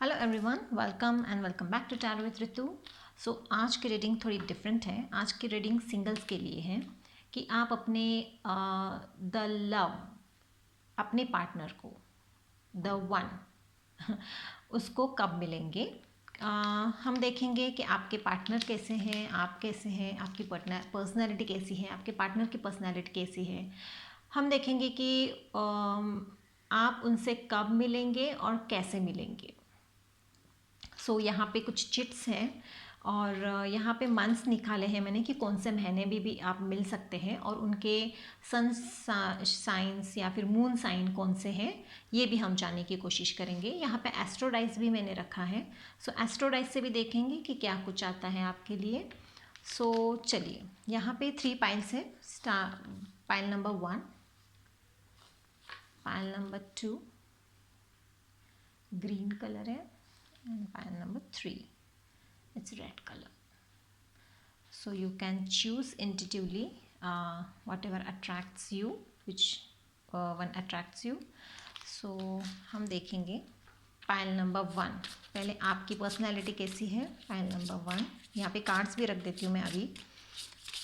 Hello everyone, welcome back to tarot with Ritu. So आज की reading थोड़ी डिफरेंट है। आज की रीडिंग सिंगल्स के लिए है कि आप अपने द लव, अपने पार्टनर को, द वन उसको कब मिलेंगे। हम देखेंगे कि आपके पार्टनर कैसे हैं, आप कैसे हैं, आपकी पर्सनैलिटी कैसी है, आपके पार्टनर की पर्सनैलिटी कैसी है। हम देखेंगे कि आप उनसे कब मिलेंगे और कैसे मिलेंगे। यहाँ पे कुछ चिट्स हैं और यहाँ पे मंथ्स निकाले हैं मैंने कि कौन से महीने भी आप मिल सकते हैं और उनके सन साइंस या फिर मून साइन कौन से हैं ये भी हम जानने की कोशिश करेंगे। यहाँ पे एस्ट्रोडाइस भी मैंने रखा है। एस्ट्रोडाइस से भी देखेंगे कि क्या कुछ आता है आपके लिए। चलिए, यहाँ पे 3 पाइल्स है। Pile number 1, pile number 2 green colour है, and pile number 3 it's red color. So you can choose intuitively whatever attracts you, which one attracts you. हम देखेंगे पाइल नंबर 1। पहले आपकी पर्सनैलिटी कैसी है। पाइल नंबर 1, यहाँ पे कार्ड्स भी रख देती हूँ मैं अभी।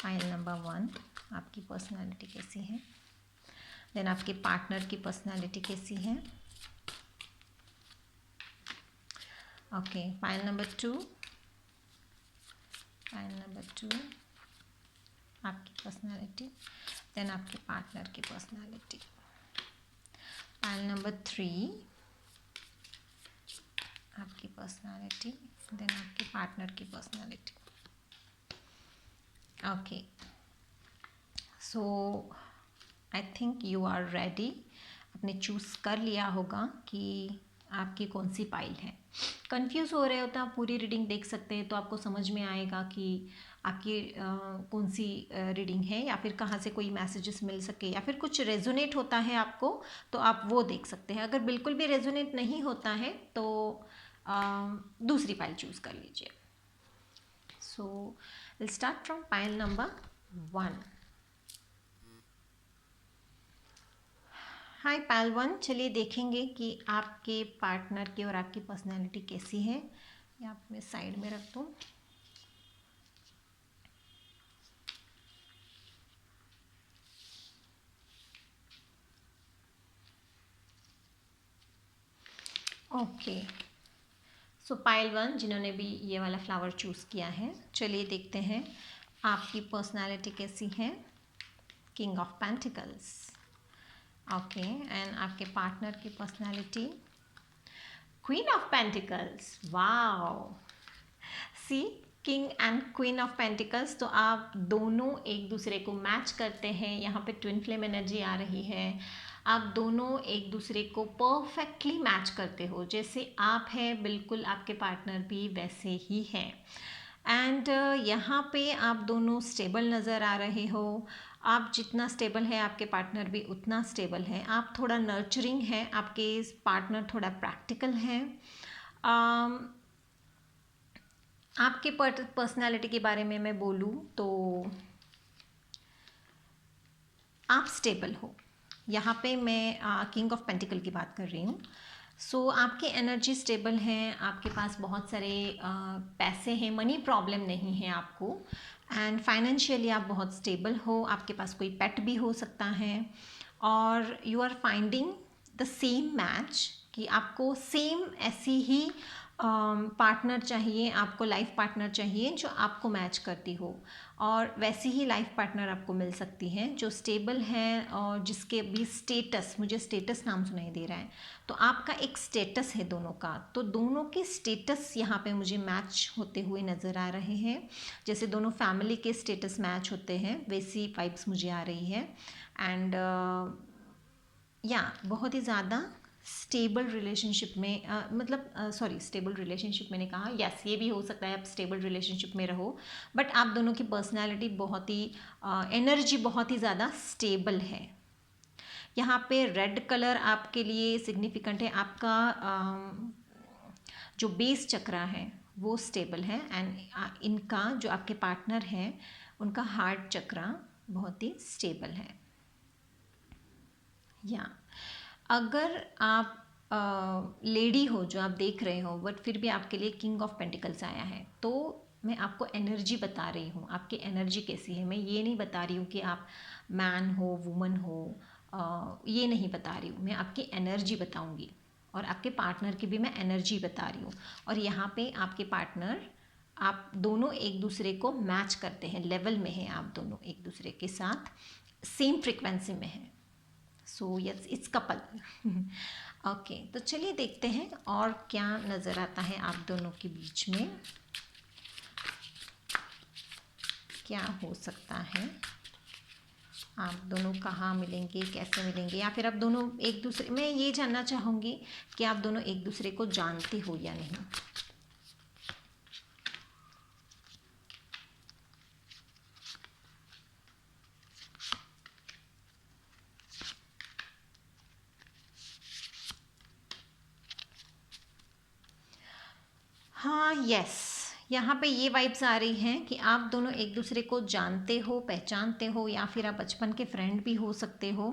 पाइल नंबर 1, आपकी पर्सनैलिटी कैसी है। देन आपके पार्टनर की पर्सनैलिटी कैसी है। Okay, pile number 2, pile number 2 आपकी पर्सनैलिटी, देन आपके पार्टनर की पर्सनैलिटी। पाइल नंबर 3 आपकी पर्सनैलिटी, देन आपके पार्टनर की personality. Okay, so I think you are ready. आपने चूज़ कर लिया होगा कि आपकी कौन सी पाइल है। कंफ्यूज हो रहे हो तो आप पूरी रीडिंग देख सकते हैं, तो आपको समझ में आएगा कि आपकी कौन सी रीडिंग है, या फिर कहाँ से कोई मैसेजेस मिल सके, या फिर कुछ रेजोनेट होता है आपको तो आप वो देख सकते हैं। अगर बिल्कुल भी रेजोनेट नहीं होता है तो दूसरी पाइल चूज़ कर लीजिए। Will start from pile number 1। Hi pile 1, चलिए देखेंगे कि आपके पार्टनर की और आपकी पर्सनैलिटी कैसी है। या आप मैं साइड में रख दूँ। ओके, पाइल 1 जिन्होंने भी ये वाला फ्लावर चूज़ किया है, चलिए देखते हैं आपकी पर्सनैलिटी कैसी है। King of pentacles. Okay, and आपके पार्टनर की personality queen of pentacles. Wow, see, king and queen of pentacles. तो आप दोनों एक दूसरे को मैच करते हैं। यहाँ पे ट्विन फ्लेम एनर्जी आ रही है। आप दोनों एक दूसरे को परफेक्टली मैच करते हो। जैसे आप हैं बिल्कुल आपके पार्टनर भी वैसे ही है। एंड यहाँ पे आप दोनों स्टेबल नज़र आ रहे हो। आप जितना स्टेबल है आपके पार्टनर भी उतना स्टेबल है। आप थोड़ा नर्चरिंग है, आपके पार्टनर थोड़ा प्रैक्टिकल है। आपके पर्सनालिटी के बारे में मैं बोलूँ तो आप स्टेबल हो। यहाँ पे मैं किंग ऑफ पेंटिकल की बात कर रही हूँ। आपकी एनर्जी स्टेबल है, आपके पास बहुत सारे पैसे हैं, मनी प्रॉब्लम नहीं है आपको। एंड फाइनेंशियली आप बहुत स्टेबल हो। आपके पास कोई पेट भी हो सकता है। और you are finding the same match, कि आपको सेम ऐसी ही पार्टनर चाहिए, आपको लाइफ पार्टनर चाहिए जो आपको मैच करती हो। और वैसी ही लाइफ पार्टनर आपको मिल सकती है जो स्टेबल है और जिसके भी स्टेटस, मुझे स्टेटस नाम सुनाई दे रहा है, तो आपका एक स्टेटस है दोनों का। तो दोनों के स्टेटस यहाँ पे मुझे मैच होते हुए नज़र आ रहे हैं। जैसे दोनों फैमिली के स्टेटस मैच होते हैं वैसी वाइब्स मुझे आ रही है। एंड बहुत ही ज़्यादा स्टेबल रिलेशनशिप में, स्टेबल रिलेशनशिप मैंने कहा, यस ये भी हो सकता है आप स्टेबल रिलेशनशिप में रहो, बट आप दोनों की पर्सनालिटी बहुत ही एनर्जी बहुत ही ज़्यादा स्टेबल है। यहाँ पे रेड कलर आपके लिए सिग्निफिकेंट है। आपका जो बेस चक्रा है वो स्टेबल है। एंड इनका जो आपके पार्टनर हैं उनका हार्ट चक्रा बहुत ही स्टेबल है। अगर आप लेडी हो जो आप देख रहे हो, बट फिर भी आपके लिए किंग ऑफ पेंटिकल्स आया है, तो मैं आपको एनर्जी बता रही हूँ, आपकी एनर्जी कैसी है। मैं ये नहीं बता रही हूँ कि आप मैन हो वुमन हो, ये नहीं बता रही हूँ, मैं आपकी एनर्जी बताऊँगी और आपके पार्टनर की भी मैं एनर्जी बता रही हूँ। और यहाँ पे आपके पार्टनर, आप दोनों एक दूसरे को मैच करते हैं, लेवल में हैं आप दोनों एक दूसरे के साथ, सेम फ्रिक्वेंसी में हैं। So yes, it's couple. Okay, तो चलिए देखते हैं और क्या नज़र आता है आप दोनों के बीच में, क्या हो सकता है। आप दोनों कहाँ मिलेंगे, कैसे मिलेंगे, या फिर आप दोनों एक दूसरे, मैं ये जानना चाहूँगी कि आप दोनों एक दूसरे को जानते हो या नहीं। हाँ यस, यहाँ पे ये वाइब्स आ रही हैं कि आप दोनों एक दूसरे को जानते हो, पहचानते हो, या फिर आप बचपन के फ्रेंड भी हो सकते हो,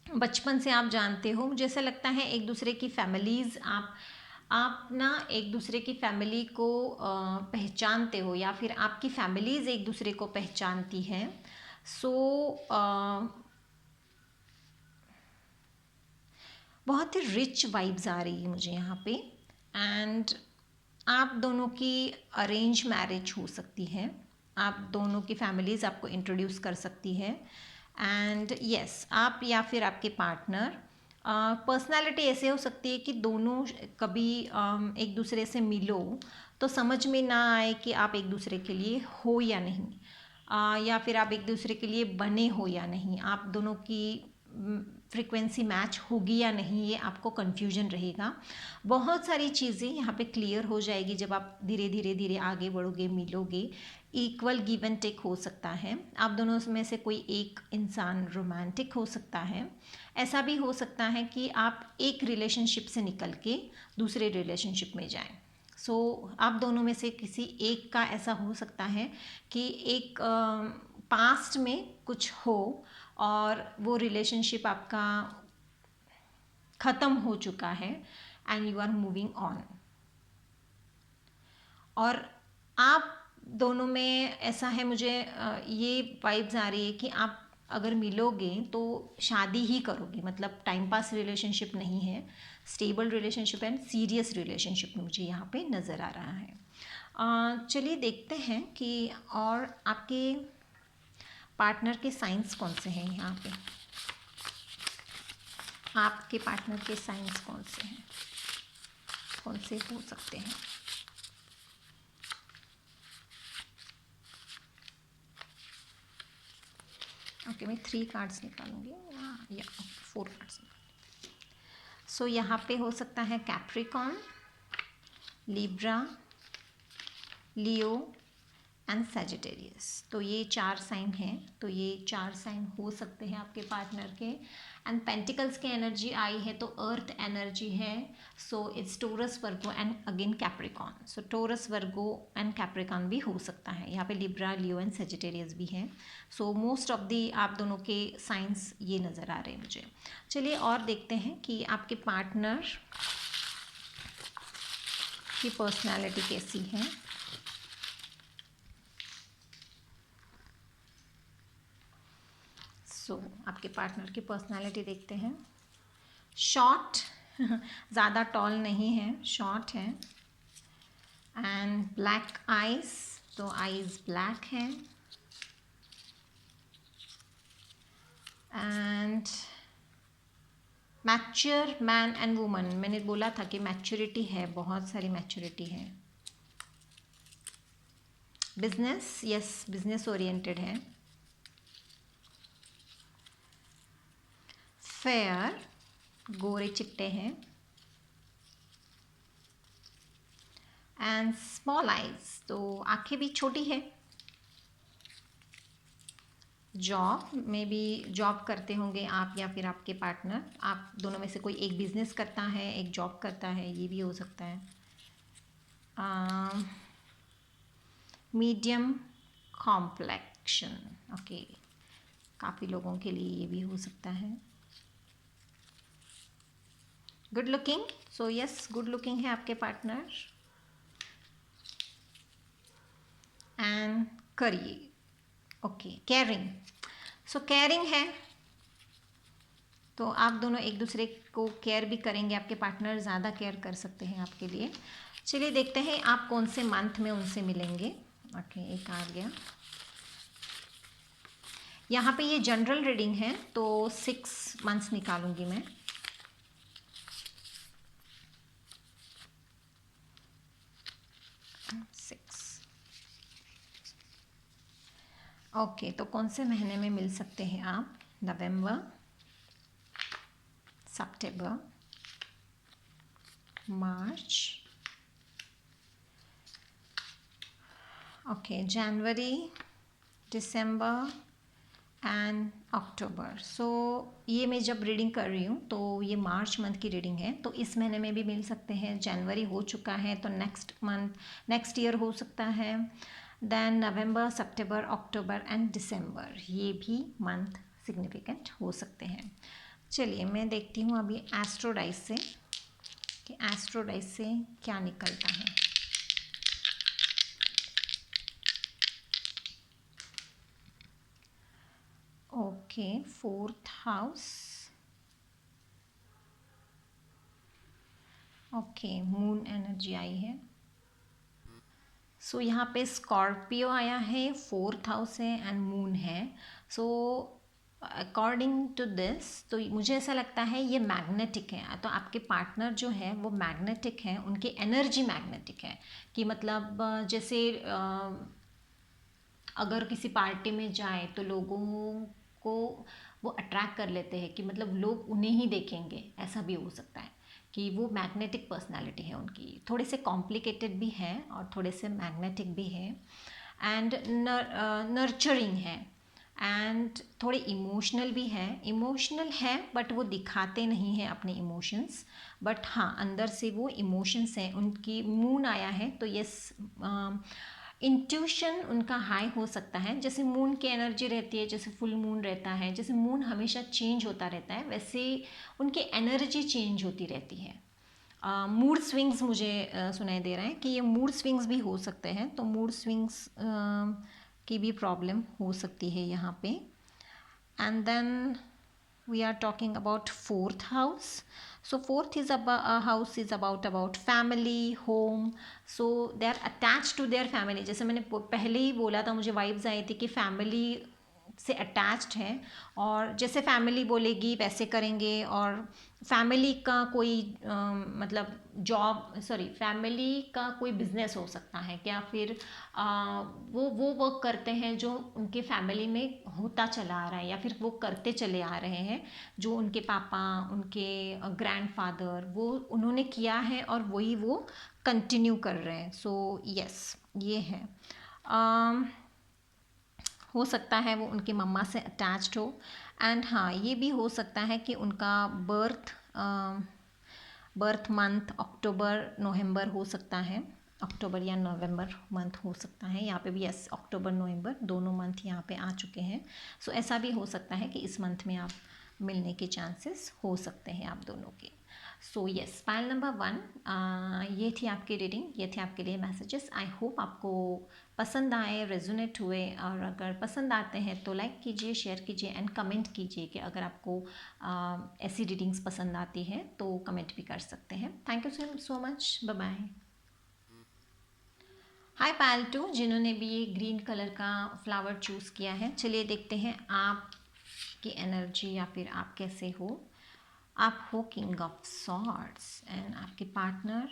बचपन से आप जानते हो। मुझे ऐसा लगता है एक दूसरे की फैमिलीज़, आप ना एक दूसरे की फैमिली को पहचानते हो, या फिर आपकी फैमिलीज़ एक दूसरे को पहचानती हैं। सो बहुत ही रिच वाइब्स आ रही है मुझे यहाँ पे। एंड आप दोनों की अरेंज मैरिज हो सकती है, आप दोनों की फैमिलीज़ आपको इंट्रोड्यूस कर सकती है। एंड यस, आप या फिर आपके पार्टनर, पर्सनालिटी ऐसे हो सकती है कि दोनों कभी एक दूसरे से मिलो तो समझ में ना आए कि आप एक दूसरे के लिए हो या नहीं, या फिर आप एक दूसरे के लिए बने हो या नहीं, आप दोनों की फ्रीक्वेंसी मैच होगी या नहीं, ये आपको कन्फ्यूजन रहेगा। बहुत सारी चीज़ें यहाँ पे क्लियर हो जाएगी जब आप धीरे धीरे धीरे आगे बढ़ोगे, मिलोगे। इक्वल गिव एंड टेक हो सकता है, आप दोनों में से कोई एक इंसान रोमांटिक हो सकता है। ऐसा भी हो सकता है कि आप एक रिलेशनशिप से निकल के दूसरे रिलेशनशिप में जाएं। सो आप दोनों में से किसी एक का ऐसा हो सकता है कि एक पास्ट में कुछ हो और वो रिलेशनशिप आपका ख़त्म हो चुका है and you are moving on. और आप दोनों में ऐसा है, मुझे ये वाइब्स आ रही है कि आप अगर मिलोगे तो शादी ही करोगे, मतलब टाइम पास रिलेशनशिप नहीं है, stable relationship and serious relationship मुझे यहाँ पे नज़र आ रहा है। चलिए देखते हैं कि और आपके पार्टनर के साइंस कौन से हैं यहाँ पे, आपके पार्टनर के साइंस कौन से हैं, कौन से हो सकते हैं। ओके, मैं 3 कार्ड्स निकालूंगी या 4 कार्ड्स। सो यहाँ पे हो सकता है Capricorn, Libra, Leo and Sagittarius. तो ये 4 साइन हैं, तो ये 4 साइन हो सकते हैं आपके पार्टनर के। एंड पेंटिकल्स की एनर्जी आई है तो अर्थ एनर्जी है, so it's Taurus, Virgo and again Capricorn. So Taurus, Virgo and Capricorn भी हो सकता है। यहाँ पे लिब्रा, लियो एंड सैजिटेरियस भी हैं। सो मोस्ट ऑफ दी आप दोनों के साइंस ये नज़र आ रहे हैं मुझे। चलिए और देखते हैं कि आपके पार्टनर की पर्सनैलिटी कैसी है। सो आपके पार्टनर की पर्सनालिटी देखते हैं। शॉर्ट, ज़्यादा टॉल नहीं है, शॉर्ट है। एंड ब्लैक आइज, तो आइज ब्लैक है। And mature man and woman, मैंने बोला था कि मैच्योरिटी है, बहुत सारी मैच्योरिटी है। बिजनेस, यस बिजनेस ओरिएंटेड है। फेयर, गोरे चिट्टे हैं। एंड स्मॉल आइज, तो आंखें भी छोटी है। जॉब में भी जॉब करते होंगे आप या फिर आपके पार्टनर, आप दोनों में से कोई एक बिजनेस करता है, एक जॉब करता है, ये भी हो सकता है। मीडियम कॉम्प्लेक्शन, ओके, काफ़ी लोगों के लिए ये भी हो सकता है। Good looking, so yes good looking है आपके पार्टनर। एंड करिए, ओके केयरिंग, सो केयरिंग है तो आप दोनों एक दूसरे को केयर भी करेंगे, आपके पार्टनर ज़्यादा केयर कर सकते हैं आपके लिए। चलिए देखते हैं आप कौन से मंथ में उनसे मिलेंगे। ओके एक आ गया, यहाँ पे ये जनरल रीडिंग है तो 6 मंथ्स निकालूंगी मैं। ओके तो कौन से महीने में मिल सकते हैं आप? नवंबर, सितंबर, मार्च, okay January, December and October. सो ये मैं जब रीडिंग कर रही हूँ तो ये मार्च मंथ की रीडिंग है, तो इस महीने में भी मिल सकते हैं। जनवरी हो चुका है तो नेक्स्ट मंथ नेक्स्ट ईयर हो सकता है। Then November, September, October and दिसंबर, ये भी मंथ सिग्निफिकेंट हो सकते हैं। चलिए मैं देखती हूँ अभी एस्ट्रो डाइस से कि एस्ट्रो डाइस से क्या निकलता है। Okay 4th house, okay moon energy आई है। सो यहाँ पे स्कॉर्पियो आया है, 4th हाउस है एंड मून है। सो अकॉर्डिंग टू दिस तो मुझे ऐसा लगता है ये मैग्नेटिक है, तो आपके पार्टनर जो है वो मैग्नेटिक है, उनकी एनर्जी मैग्नेटिक है कि मतलब जैसे अगर किसी पार्टी में जाए तो लोगों को वो अट्रैक्ट कर लेते हैं कि मतलब लोग उन्हें ही देखेंगे, ऐसा भी हो सकता है कि वो मैग्नेटिक पर्सनालिटी है उनकी। थोड़े से कॉम्प्लिकेटेड भी है और थोड़े से मैग्नेटिक भी है एंड नर्चरिंग है एंड थोड़े इमोशनल भी है। इमोशनल है बट वो दिखाते नहीं हैं अपने इमोशंस, बट हाँ अंदर से वो इमोशंस हैं। उनकी मून आया है तो यस इंट्यूशन उनका हाई हो सकता है। जैसे मून की एनर्जी रहती है, जैसे फुल मून रहता है, जैसे मून हमेशा चेंज होता रहता है, वैसे उनकी एनर्जी चेंज होती रहती है। मूड स्विंग्स मुझे सुनाई दे रहा है कि ये मूड स्विंग्स भी हो सकते हैं, तो मूड स्विंग्स की भी प्रॉब्लम हो सकती है यहाँ पे। And then we are talking about 4th house. So 4th is about house is about family, home. So they are attached to their family. जैसे मैंने पहले ही बोला था, मुझे वाइब्स आई थी कि फैमिली से अटैच्ड है और जैसे फैमिली बोलेगी वैसे करेंगे। और फैमिली का कोई मतलब जॉब फैमिली का कोई बिजनेस हो सकता है क्या, फिर वो वर्क करते हैं जो उनके फैमिली में होता चला आ रहा है या फिर वो करते चले आ रहे हैं, जो उनके पापा उनके ग्रैंडफादर वो उन्होंने किया है और वही वो कंटिन्यू कर रहे हैं। सो यस ये है। हो सकता है वो उनकी मम्मा से अटैच्ड हो। एंड हाँ ये भी हो सकता है कि उनका बर्थ मंथ अक्टूबर नवंबर हो सकता है, अक्टूबर या नवंबर मंथ हो सकता है। यहाँ पे भी यस अक्टूबर नवंबर दोनों मंथ यहाँ पे आ चुके हैं। सो ऐसा भी हो सकता है कि इस मंथ में आप मिलने के चांसेस हो सकते हैं आप दोनों के। सो यस पाइल नंबर 1 ये थी आपकी रीडिंग, ये थे आपके लिए मैसेजेस। आई होप आपको पसंद आए, रेजोनेट हुए, और अगर पसंद आते हैं तो लाइक कीजिए, शेयर कीजिए एंड कमेंट कीजिए कि अगर आपको ऐसी रीडिंग्स पसंद आती है तो कमेंट भी कर सकते हैं। Thank you so much, bye bye. Hi pile two, जिन्होंने भी ये ग्रीन कलर का फ्लावर चूज़ किया है। चलिए देखते हैं आपकी एनर्जी या फिर आप कैसे हो। आप हो किंग ऑफ सॉर्ड्स एंड आपके partner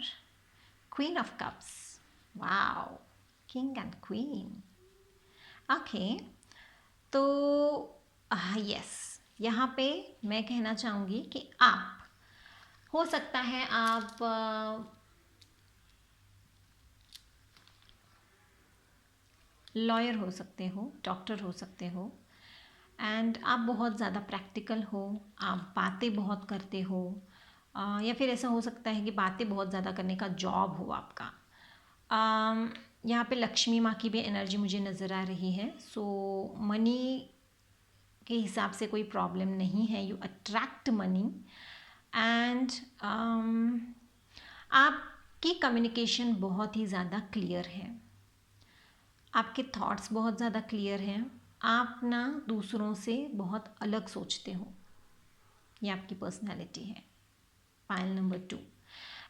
queen of cups. Wow, king and queen. Okay तो यस यहाँ पे मैं कहना चाहूँगी कि आप हो सकता है आप लॉयर हो सकते हो, डॉक्टर हो सकते हो एंड आप बहुत ज़्यादा प्रैक्टिकल हो, आप बातें बहुत करते हो, या फिर ऐसा हो सकता है कि बातें बहुत ज़्यादा करने का जॉब हो आपका। यहाँ पे लक्ष्मी माँ की भी एनर्जी मुझे नज़र आ रही है। सो मनी के हिसाब से कोई प्रॉब्लम नहीं है, यू अट्रैक्ट मनी एंड आपकी कम्युनिकेशन बहुत ही ज़्यादा क्लियर है, आपके थॉट्स बहुत ज़्यादा क्लियर हैं, आप ना दूसरों से बहुत अलग सोचते हो, ये आपकी पर्सनैलिटी है। Pile number 2।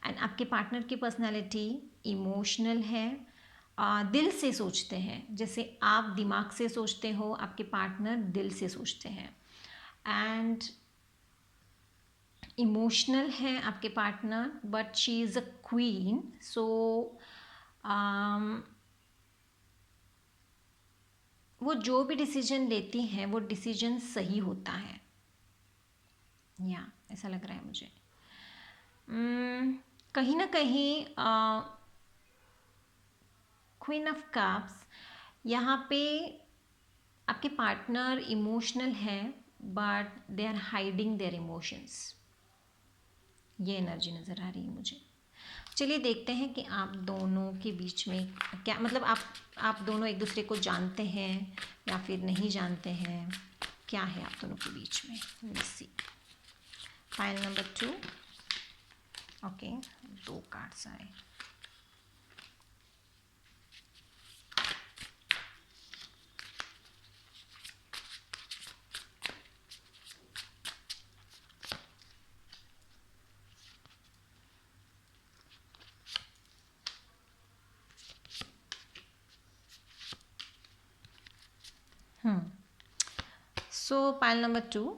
एंड आपके पार्टनर की पर्सनैलिटी इमोशनल है, दिल से सोचते हैं। जैसे आप दिमाग से सोचते हो, आपके पार्टनर दिल से सोचते हैं। एंड इमोशनल है आपके partner, but she is a queen, so वो जो भी डिसीजन लेती हैं वो डिसीजन सही होता है, या ऐसा लग रहा है मुझे। कहीं ना कहीं क्वीन ऑफ कप्स यहाँ पे आपके पार्टनर इमोशनल है, but they are hiding their emotions, ये एनर्जी नज़र आ रही है मुझे। चलिए देखते हैं कि आप दोनों के बीच में क्या, मतलब आप दोनों एक दूसरे को जानते हैं या फिर नहीं जानते हैं, क्या है आप दोनों के बीच में। Let's see. File number 2। Okay, 2 cards आए। So pile number 2।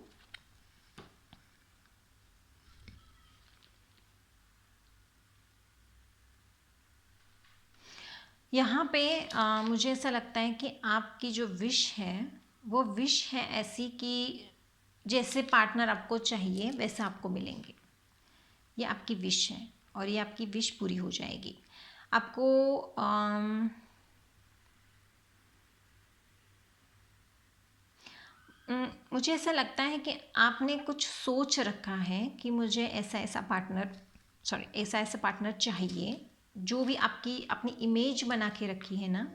यहाँ पे मुझे ऐसा लगता है कि आपकी जो विश है वो विश है ऐसी कि जैसे पार्टनर आपको चाहिए वैसे आपको मिलेंगे। ये आपकी विश है और ये आपकी विश पूरी हो जाएगी। आपको मुझे ऐसा लगता है कि आपने कुछ सोच रखा है कि मुझे ऐसा ऐसा पार्टनर चाहिए। जो भी आपकी अपनी इमेज बना के रखी है ना,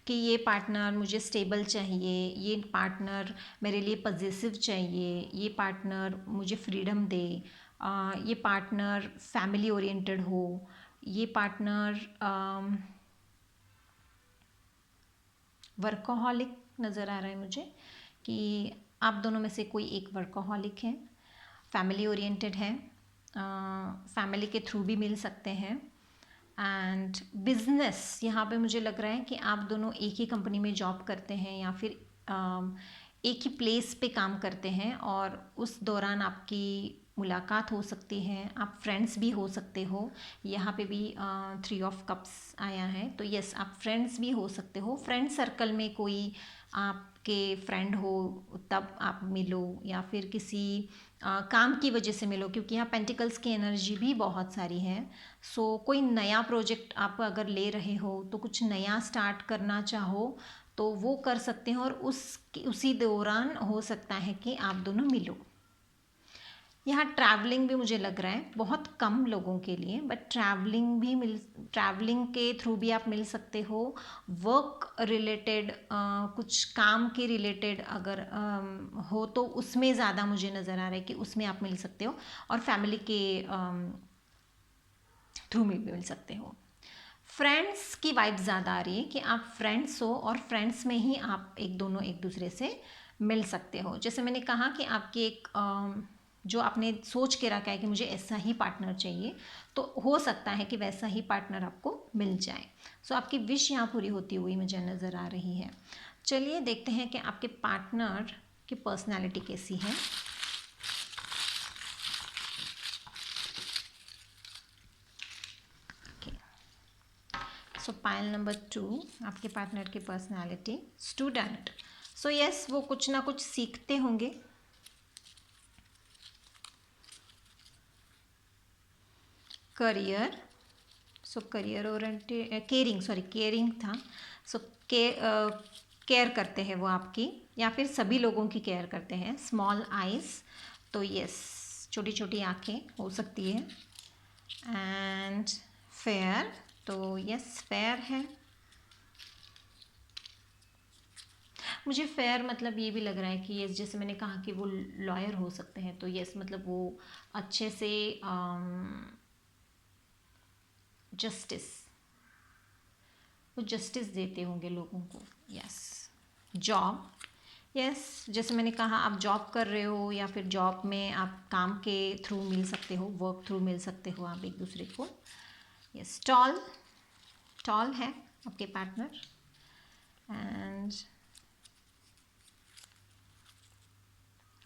कि ये पार्टनर मुझे स्टेबल चाहिए, ये पार्टनर मेरे लिए पजेसिव चाहिए, ये पार्टनर मुझे फ्रीडम दे, ये पार्टनर फैमिली ओरिएंटेड हो, ये पार्टनर वर्कोहॉलिक नज़र आ रहा है मुझे कि आप दोनों में से कोई एक वर्कोहॉलिक है, फैमिली ओरिएंटेड है, फैमिली के थ्रू भी मिल सकते हैं। एंड बिजनेस, यहाँ पे मुझे लग रहा है कि आप दोनों एक ही कंपनी में जॉब करते हैं या फिर एक ही प्लेस पे काम करते हैं और उस दौरान आपकी मुलाकात हो सकती है। आप फ्रेंड्स भी हो सकते हो, यहाँ पे भी 3 ऑफ कप्स आया है, तो यस आप फ्रेंड्स भी हो सकते हो। फ्रेंड सर्कल में कोई आपके फ्रेंड हो तब आप मिलो, या फिर किसी काम की वजह से मिलो, क्योंकि यहाँ पेंटिकल्स की एनर्जी भी बहुत सारी है। सो कोई नया प्रोजेक्ट आप अगर ले रहे हो तो कुछ नया स्टार्ट करना चाहो तो वो कर सकते हो, और उसी दौरान हो सकता है कि आप दोनों मिलो। यहाँ ट्रैवलिंग भी मुझे लग रहा है, बहुत कम लोगों के लिए, बट ट्रैवलिंग के थ्रू भी आप मिल सकते हो। वर्क रिलेटेड कुछ काम के रिलेटेड अगर हो तो उसमें ज़्यादा मुझे नज़र आ रहा है कि उसमें आप मिल सकते हो, और फैमिली के थ्रू में भी मिल सकते हो। फ्रेंड्स की वाइब ज़्यादा आ रही है कि आप फ्रेंड्स हो और फ्रेंड्स में ही आप दोनों एक दूसरे से मिल सकते हो। जैसे मैंने कहा कि आपकी एक जो आपने सोच के रखा है कि मुझे ऐसा ही पार्टनर चाहिए, तो हो सकता है कि वैसा ही पार्टनर आपको मिल जाए। सो आपकी विश यहाँ पूरी होती हुई मुझे नज़र आ रही है। चलिए देखते हैं कि आपके पार्टनर की पर्सनैलिटी कैसी है। सो पाइल नंबर 2, आपके पार्टनर की पर्सनालिटी स्टूडेंट। सो यस, वो कुछ ना कुछ सीखते होंगे। Career, so career oriented, caring था। सो केयर करते हैं वो आपकी, या फिर सभी लोगों की केयर करते हैं। स्मॉल आइज़, तो यस छोटी छोटी आँखें हो सकती है। एंड फेयर, तो यस फेयर है। मुझे फेयर मतलब ये भी लग रहा है कि यस, जैसे मैंने कहा कि वो लॉयर हो सकते हैं, तो यस मतलब वो अच्छे से जस्टिस देते होंगे लोगों को। यस, जॉब, यस जैसे मैंने कहा आप जॉब कर रहे हो या फिर जॉब में आप काम के थ्रू मिल सकते हो, वर्क थ्रू मिल सकते हो आप एक दूसरे को। यस, टॉल, टॉल है आपके पार्टनर। एंड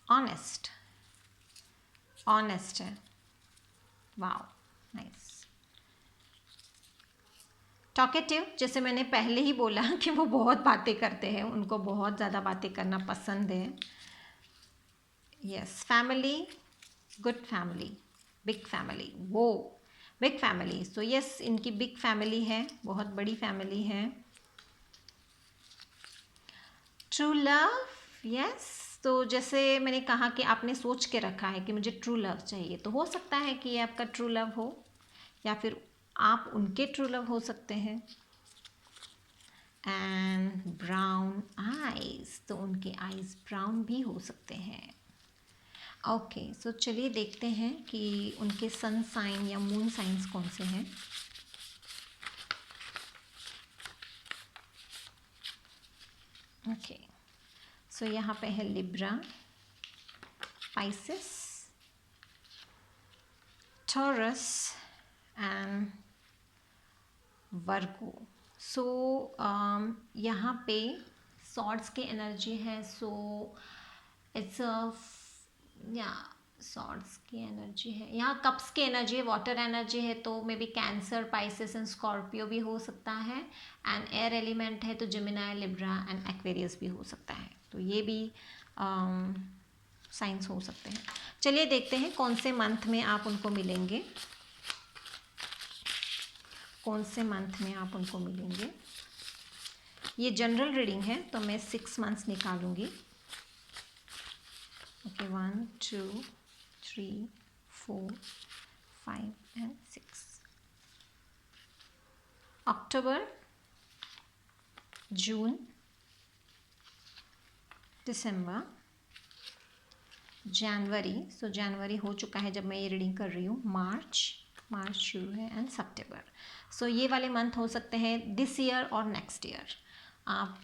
ऑनेस्ट, ऑनेस्ट है। Wow, nice. टॉकेटिव, जैसे मैंने पहले ही बोला कि वो बहुत बातें करते हैं, उनको बहुत ज़्यादा बातें करना पसंद है। Yes, family, good family, big family, वो बिग फैमिली। सो यस, इनकी बिग फैमिली है, बहुत बड़ी फैमिली है। ट्रू लव, यस, तो जैसे मैंने कहा कि आपने सोच के रखा है कि मुझे ट्रू लव चाहिए, तो हो सकता है कि ये आपका ट्रू लव हो या फिर आप उनके ट्रू लव हो सकते हैं। एंड ब्राउन आइज, तो उनके आइज ब्राउन भी हो सकते हैं। ओके, सो चलिए देखते हैं कि उनके सन साइन या मून साइंस कौन से हैं। ओके, सो यहाँ पे है Libra, Pisces, Taurus and Virgo. So यहाँ पे सॉर्ड्स की एनर्जी है, सो इट्स या सॉर्ड्स की एनर्जी है, यहाँ कप्स की एनर्जी है, वाटर एनर्जी है, तो may be cancer, Pisces and Scorpio भी हो सकता है। एंड एयर एलिमेंट है तो जेमिनाई, लिब्रा एंड एक्वेरियस भी हो सकता है, तो ये भी साइंस हो सकते हैं। चलिए देखते हैं कौन से मंथ में आप उनको मिलेंगे, कौन से मंथ में आप उनको मिलेंगे। ये जनरल रीडिंग है तो मैं 6 मंथ्स निकालूंगी। Okay, 1 2 3 4 5 and 6। अक्टूबर, जून, दिसंबर, जनवरी, सो जनवरी हो चुका है जब मैं ये रीडिंग कर रही हूँ, मार्च शुरू है, एंड सितंबर। सो ये वाले मंथ हो सकते हैं दिस ईयर और नेक्स्ट ईयर। आप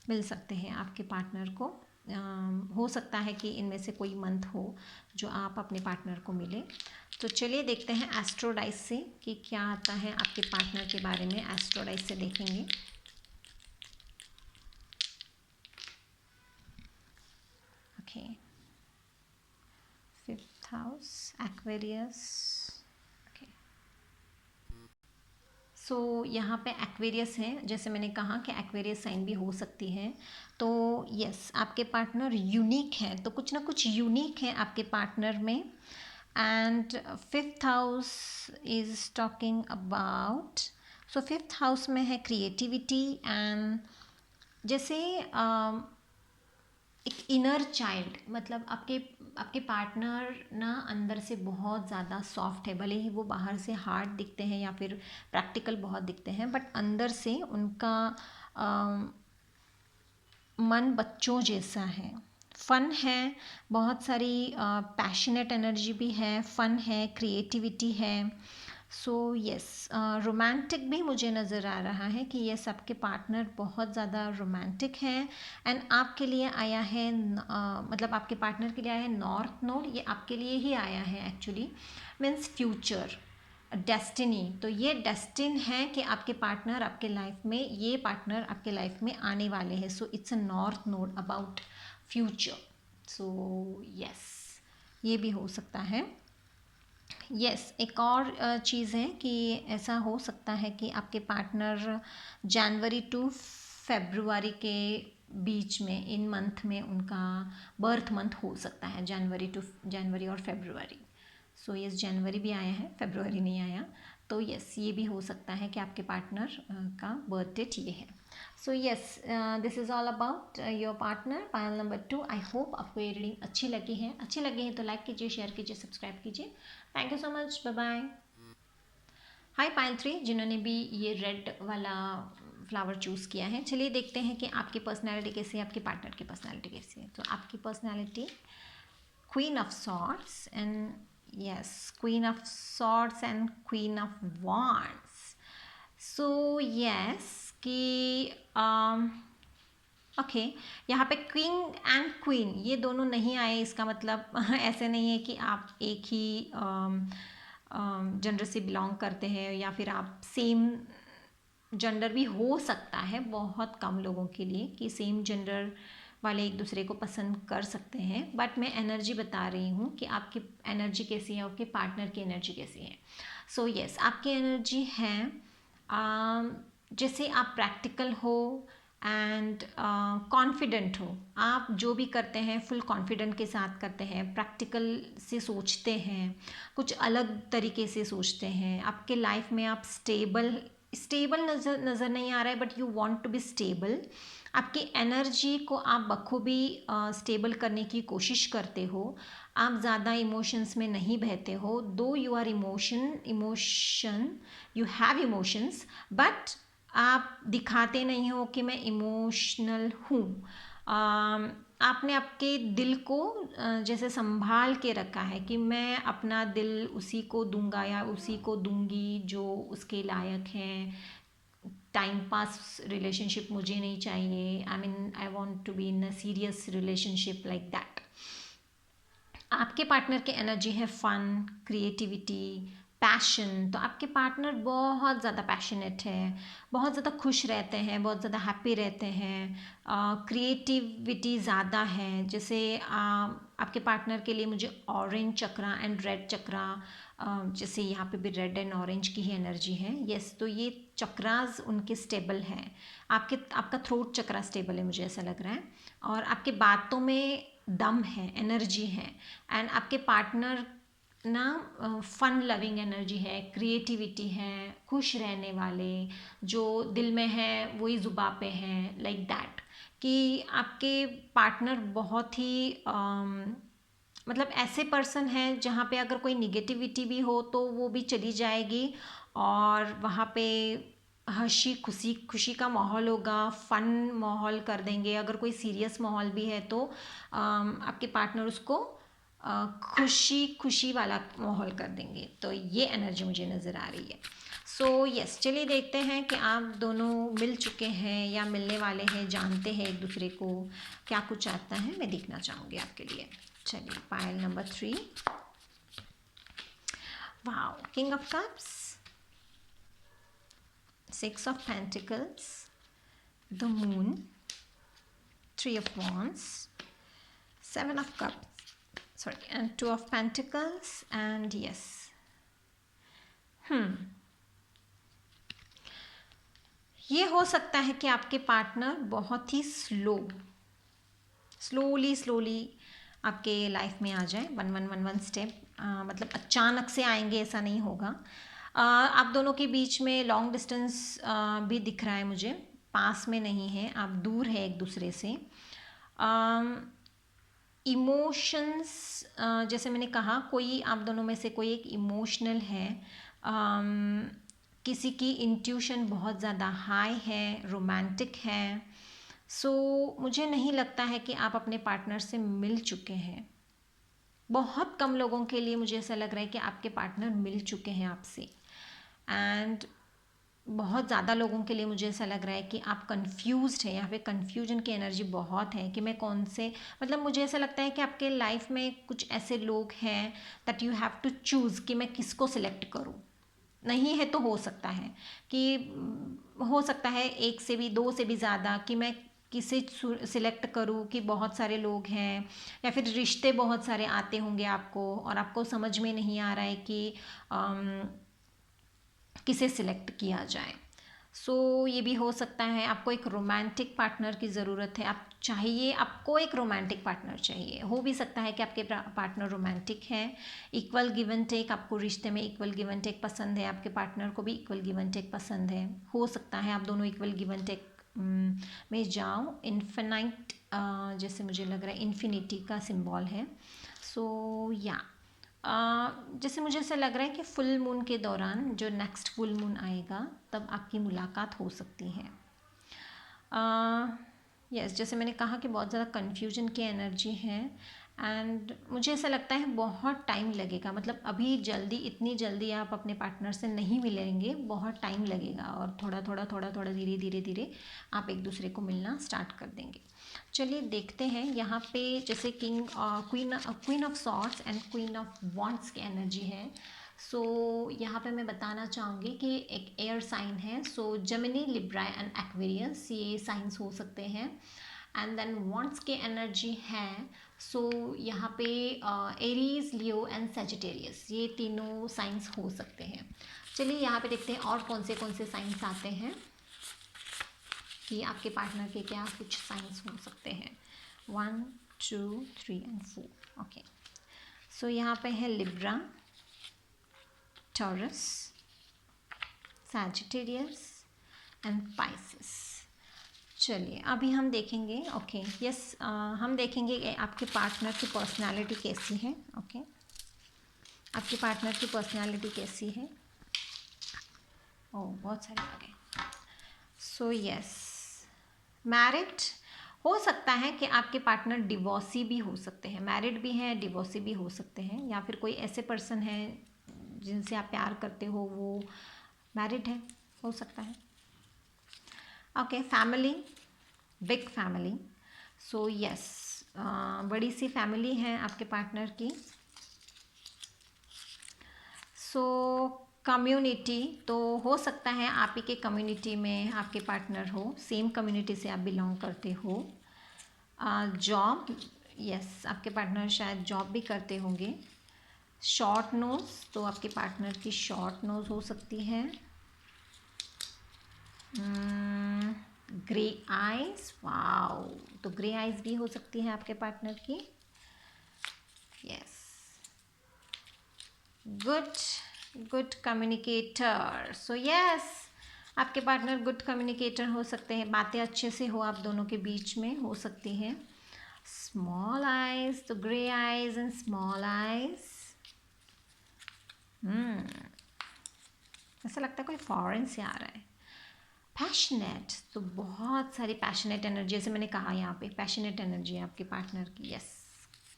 मिल सकते हैं आपके पार्टनर को। हो सकता है कि इनमें से कोई मंथ हो जो आप अपने पार्टनर को मिले। तो चलिए देखते हैं एस्ट्रोडाइस से कि क्या आता है आपके पार्टनर के बारे में। एस्ट्रोडाइस से देखेंगे। Okay, 5th house, Aquarius. सो यहाँ पे एक्वेरियस है, जैसे मैंने कहा कि एक्वेरियस साइन भी हो सकती है। तो यस, आपके पार्टनर यूनिक है, तो कुछ ना कुछ यूनिक है आपके पार्टनर में। And 5th house is talking about, so 5th house में है क्रिएटिविटी एंड जैसे एक इनर चाइल्ड, मतलब आपके पार्टनर ना अंदर से बहुत ज़्यादा सॉफ्ट है, भले ही वो बाहर से हार्ड दिखते हैं या फिर प्रैक्टिकल बहुत दिखते हैं, बट अंदर से उनका मन बच्चों जैसा है। फन है, बहुत सारी पैशनेट एनर्जी भी है, फन है, क्रिएटिविटी है। सो यस, रोमांटिक भी मुझे नज़र आ रहा है कि यस आपके पार्टनर बहुत ज़्यादा रोमांटिक हैं। एंड आपके लिए आया है मतलब आपके पार्टनर के लिए आया है नॉर्थ नोड, ये आपके लिए ही आया है एक्चुअली, मीन्स फ्यूचर, डेस्टिनी। तो ये डेस्टिन है कि आपके पार्टनर आपके लाइफ में, ये पार्टनर आपके लाइफ में आने वाले हैं। So it's a north node about future. So yes, ये भी हो सकता है। यस, एक और चीज़ है कि ऐसा हो सकता है कि आपके पार्टनर जनवरी टू फरवरी के बीच में, इन मंथ में उनका बर्थ मंथ हो सकता है, जनवरी और फरवरी। सो यस, जनवरी भी आया है, फरवरी नहीं आया, तो यस ये भी हो सकता है कि आपके पार्टनर का बर्थ डेट ये है। So yes, this is all about your partner, pile number 2। I hope आपको ये रीडिंग अच्छी लगी है तो लाइक कीजिए, शेयर कीजिए, सब्सक्राइब कीजिए। Thank you so much, bye bye. Hi Payal 3, जिन्होंने भी ये रेड वाला फ्लावर चूज़ किया है। चलिए देखते हैं कि आपकी पर्सनैलिटी कैसी है, आपके पार्टनर की पर्सनैलिटी कैसी है। तो आपकी personality queen of swords and yes, queen of swords and queen of wands. So yes कि ओके यहाँ पे किंग एंड क्वीन ये दोनों नहीं आए, इसका मतलब ऐसे नहीं है कि आप एक ही जेंडर से बिलोंग करते हैं या फिर आप सेम जेंडर भी हो सकता है बहुत कम लोगों के लिए कि सेम जेंडर वाले एक दूसरे को पसंद कर सकते हैं, बट मैं एनर्जी बता रही हूँ कि आपकी एनर्जी कैसी है, आपके पार्टनर की एनर्जी कैसी है। सो यस आपकी एनर्जी है जैसे आप प्रैक्टिकल हो एंड कॉन्फिडेंट हो। आप जो भी करते हैं फुल कॉन्फिडेंट के साथ करते हैं, प्रैक्टिकल से सोचते हैं, कुछ अलग तरीके से सोचते हैं। आपके लाइफ में आप स्टेबल नज़र नहीं आ रहा है, but you want to be stable. आपकी एनर्जी को आप बखूबी स्टेबल करने की कोशिश करते हो। आप ज़्यादा इमोशंस में नहीं बहते हो, though you are emotion you have emotions, but आप दिखाते नहीं हो कि मैं इमोशनल हूँ। आपने आपके दिल को जैसे संभाल के रखा है कि मैं अपना दिल उसी को दूंगा या उसी को दूंगी जो उसके लायक हैं। टाइम पास रिलेशनशिप मुझे नहीं चाहिए, I mean I want to be in a serious relationship like that. आपके पार्टनर की एनर्जी है फन, क्रिएटिविटी, पैशन। तो आपके पार्टनर बहुत ज़्यादा पैशनेट है, बहुत ज़्यादा खुश रहते हैं, बहुत ज़्यादा हैप्पी रहते हैं, क्रिएटिविटी ज़्यादा है। जैसे आपके पार्टनर के लिए मुझे ऑरेंज चक्रा एंड रेड चक्रा, जैसे यहाँ पे भी रेड एंड ऑरेंज की ही एनर्जी है। यस तो ये चक्रास उनके स्टेबल हैं। आपका थ्रोट चक्रा स्टेबल है, मुझे ऐसा लग रहा है। और आपके बातों में दम है, एनर्जी है। एंड आपके पार्टनर ना फन लविंग एनर्जी है, क्रिएटिविटी है, खुश रहने वाले, जो दिल में है वही ज़ुबां पे हैं, लाइक दैट। कि आपके पार्टनर बहुत ही मतलब ऐसे पर्सन हैं जहाँ पे अगर कोई निगेटिविटी भी हो तो वो भी चली जाएगी, और वहाँ पे हंसी खुशी का माहौल होगा, फन माहौल कर देंगे। अगर कोई सीरियस माहौल भी है तो आपके पार्टनर उसको खुशी वाला माहौल कर देंगे। तो ये एनर्जी मुझे नज़र आ रही है। सो यस चलिए देखते हैं कि आप दोनों मिल चुके हैं या मिलने वाले हैं, जानते हैं एक दूसरे को, क्या कुछ आता है मैं देखना चाहूँगी आपके लिए। चलिए pile number 3, wow, king of cups, 6 of Pentacles, the Moon, 3 of Wands, 7 of Cups, sorry, and 2 of Pentacles, and yes. ये हो सकता है कि आपके पार्टनर बहुत ही स्लोली आपके लाइफ में आ जाए, वन स्टेप, मतलब अचानक से आएंगे ऐसा नहीं होगा। आप दोनों के बीच में लॉन्ग डिस्टेंस भी दिख रहा है मुझे, पास में नहीं है, आप दूर है एक दूसरे से। इमोशंस जैसे मैंने कहा, कोई आप दोनों में से कोई एक इमोशनल है, किसी की इंट्यूशन बहुत ज़्यादा हाई है, रोमांटिक है। सो मुझे नहीं लगता है कि आप अपने पार्टनर से मिल चुके हैं। बहुत कम लोगों के लिए मुझे ऐसा लग रहा है कि आपके पार्टनर मिल चुके हैं आपसे, एंड बहुत ज़्यादा लोगों के लिए मुझे ऐसा लग रहा है कि आप कंफ्यूज्ड हैं। यहाँ पे कंफ्यूजन की एनर्जी बहुत है कि मैं कौन से, मतलब मुझे ऐसा लगता है कि आपके लाइफ में कुछ ऐसे लोग हैं that you have to choose कि मैं किसको सिलेक्ट करूँ। नहीं है तो हो सकता है कि हो सकता है एक से भी, दो से भी ज़्यादा, कि मैं किसे सिलेक्ट करूँ, कि बहुत सारे लोग हैं या फिर रिश्ते बहुत सारे आते होंगे आपको और आपको समझ में नहीं आ रहा है कि किसे सिलेक्ट किया जाए। सो ये भी हो सकता है आपको एक रोमांटिक पार्टनर की ज़रूरत है, आपको एक रोमांटिक पार्टनर चाहिए। हो भी सकता है कि आपके पार्टनर रोमांटिक हैं, इक्वल गिव एंड टेक, आपको रिश्ते में इक्वल गिव एंड टेक पसंद है, आपके पार्टनर को भी इक्वल गिव एंड टेक पसंद है। हो सकता है आप दोनों इक्वल गिव एंड टेक में जाओ। इन्फिनाइट जैसे मुझे लग रहा है इन्फिनिटी का सिंबल है। सो या जैसे मुझे ऐसा लग रहा है कि फुल मून के दौरान, जो नेक्स्ट फुल मून आएगा, तब आपकी मुलाकात हो सकती है। यस जैसे मैंने कहा कि बहुत ज़्यादा कन्फ्यूजन की एनर्जी है एंड मुझे ऐसा लगता है बहुत टाइम लगेगा, मतलब अभी जल्दी इतनी जल्दी आप अपने पार्टनर से नहीं मिलेंगे, बहुत टाइम लगेगा और थोड़ा थोड़ा धीरे धीरे धीरे आप एक दूसरे को मिलना स्टार्ट कर देंगे। चलिए देखते हैं यहाँ पे जैसे queen of swords and queen of wands की एनर्जी है। सो यहाँ पे मैं बताना चाहूँगी कि एक एयर साइन है, सो जेमिनी, लिब्रा एंड एक्वेरियस ये साइंस हो सकते हैं। एंड देन वॉन्ड्स के एनर्जी है, सो यहाँ पे एरीज, लियो एंड सेजिटेरियस ये तीनों साइंस हो सकते हैं। चलिए यहाँ पे देखते हैं और कौन से साइंस आते हैं कि आपके पार्टनर के क्या कुछ साइंस हो सकते हैं। 1 2 3 एंड 4 ओके। सो यहाँ पे है Libra, taurus, Sagittarius and Pisces. चलिए अभी हम देखेंगे ओके यस हम देखेंगे आपके पार्टनर की पर्सनालिटी कैसी है। ओके आपके पार्टनर की पर्सनालिटी कैसी है। ओह बहुत सारे आ गए। सो यस मैरिड हो सकता है कि आपके पार्टनर डिवोर्सी भी हो सकते हैं, मैरिड भी हैं डिवोर्सी भी हो सकते हैं, या फिर कोई ऐसे पर्सन है जिनसे आप प्यार करते हो वो मैरिड है, हो सकता है। Okay family, big family, so yes बड़ी सी फैमिली है आपके पार्टनर की। सो कम्युनिटी तो हो सकता है आप ही के कम्युनिटी में आपके पार्टनर हो, सेम कम्युनिटी से आप बिलोंग करते हो। जॉब यस आपके पार्टनर शायद जॉब भी करते होंगे। शॉर्ट नोज तो आपके पार्टनर की शॉर्ट नोज हो सकती है। ग्रे आइज, वाओ तो ग्रे आइज भी हो सकती है आपके पार्टनर की। Yes good communicator, so yes आपके पार्टनर गुड कम्युनिकेटर हो सकते हैं, बातें अच्छे से हो आप दोनों के बीच में हो सकती हैं। स्मॉल आइज तो grey eyes and small eyes, ऐसा लगता है कोई फॉरेन से आ रहा है। पैशनेट तो बहुत सारी पैशनेट एनर्जी, जैसे मैंने कहा यहाँ पे पैशनेट एनर्जी है आपके पार्टनर की। Yes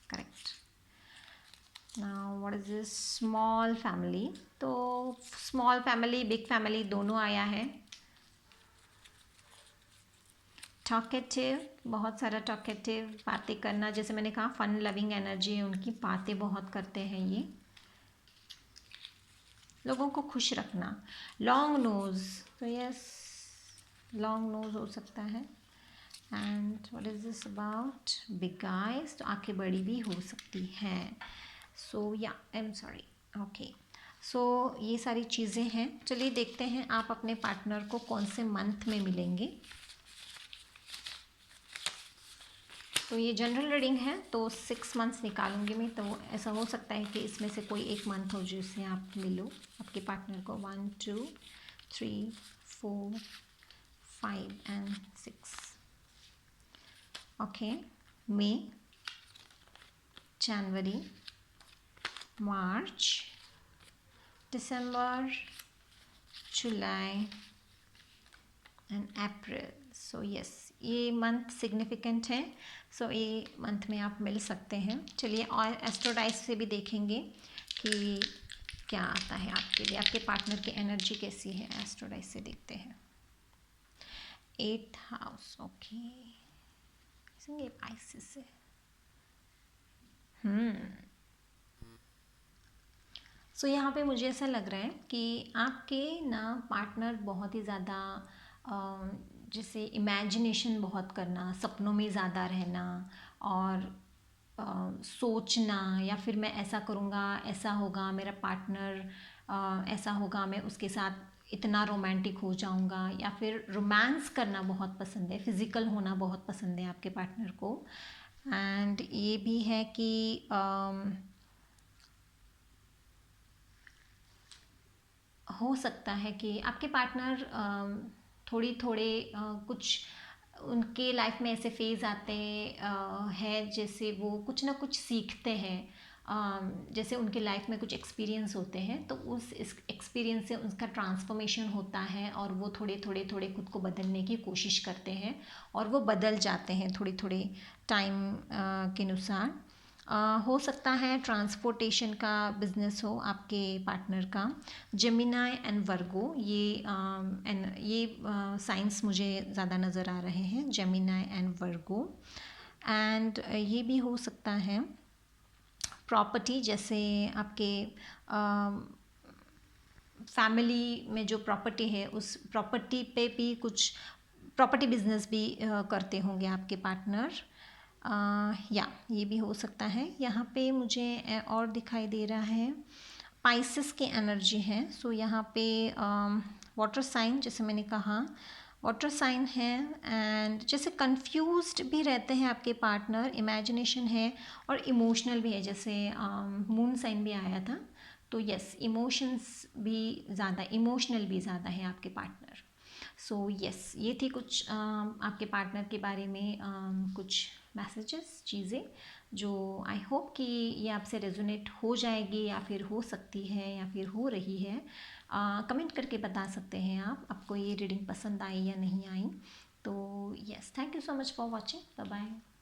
correct. Now what is this small family, तो स्मॉल फैमिली बिग फैमिली दोनों आया है। टॉकेटिव बहुत सारा टॉकेटिव, बातें करना, जैसे मैंने कहा फन लविंग एनर्जी है उनकी, बातें बहुत करते हैं ये, लोगों को खुश रखना। लॉन्ग नोज तो यस लॉन्ग नोज हो सकता है। And what is this about big eyes तो आंखें बड़ी भी हो सकती हैं। सो या आई एम सॉरी ओके। सो ये सारी चीज़ें हैं। चलिए देखते हैं आप अपने पार्टनर को कौन से मंथ में मिलेंगे। तो ये जनरल रीडिंग है तो 6 मंथ्स निकालूंगी मैं, तो ऐसा हो सकता है कि इसमें से कोई एक मंथ हो जिससे आप मिलो आपके पार्टनर को। 1 2 3 4 5 and 6 okay. May, January, March, December, July and April. So yes ये मंथ सिग्निफिकेंट है, सो ये मंथ में आप मिल सकते हैं। चलिए और एस्ट्रोडाइज से भी देखेंगे कि क्या आता है आपके लिए, आपके पार्टनर की एनर्जी कैसी है। एस्ट्रोडाइज से देखते हैं। 8th हाउस ओके, ये पाइसेस से सो यहाँ पे मुझे ऐसा लग रहा है कि आपके ना पार्टनर बहुत ही ज़्यादा जैसे इमेजिनेशन बहुत करना, सपनों में ज़्यादा रहना और सोचना, या फिर मैं ऐसा करूँगा ऐसा होगा, मेरा पार्टनर ऐसा होगा, मैं उसके साथ इतना रोमांटिक हो जाऊँगा, या फिर रोमांस करना बहुत पसंद है, फिज़िकल होना बहुत पसंद है आपके पार्टनर को। एंड ये भी है कि हो सकता है कि आपके पार्टनर थोड़े कुछ उनके लाइफ में ऐसे फेज़ आते हैं जैसे वो कुछ ना कुछ सीखते हैं, जैसे उनके लाइफ में कुछ एक्सपीरियंस होते हैं, तो उस एक्सपीरियंस से उनका ट्रांसफॉर्मेशन होता है और वो थोड़े थोड़े थोड़े खुद को बदलने की कोशिश करते हैं और वो बदल जाते हैं थोड़ी थोड़ी टाइम के अनुसार। हो सकता है ट्रांसपोर्टेशन का बिजनेस हो आपके पार्टनर का। जेमिनाई एंड वर्गो, ये साइंस मुझे ज़्यादा नज़र आ रहे हैं, जेमिनाई एंड वर्गो। एंड ये भी हो सकता है प्रॉपर्टी, जैसे आपके फैमिली में जो प्रॉपर्टी है उस प्रॉपर्टी पे भी कुछ प्रॉपर्टी बिजनेस भी करते होंगे आपके पार्टनर। या ये भी हो सकता है। यहाँ पे मुझे और दिखाई दे रहा है पाइसेस की एनर्जी है। सो यहाँ पे वाटर साइन, जैसे मैंने कहा वाटर साइन है, एंड जैसे कंफ्यूज्ड भी रहते हैं आपके पार्टनर, इमेजिनेशन है और इमोशनल भी है, जैसे मून साइन भी आया था। तो यस, इमोशंस भी ज़्यादा, इमोशनल भी ज़्यादा है आपके पार्टनर। सो यस, ये थी कुछ आपके पार्टनर के बारे में कुछ मैसेजेस, चीज़ें जो आई होप कि ये आपसे रेजोनेट हो जाएगी या फिर हो सकती है या फिर हो रही है। कमेंट करके बता सकते हैं आप, आपको ये रीडिंग पसंद आई या नहीं आई। तो yes, thank you so much for watching, bye bye.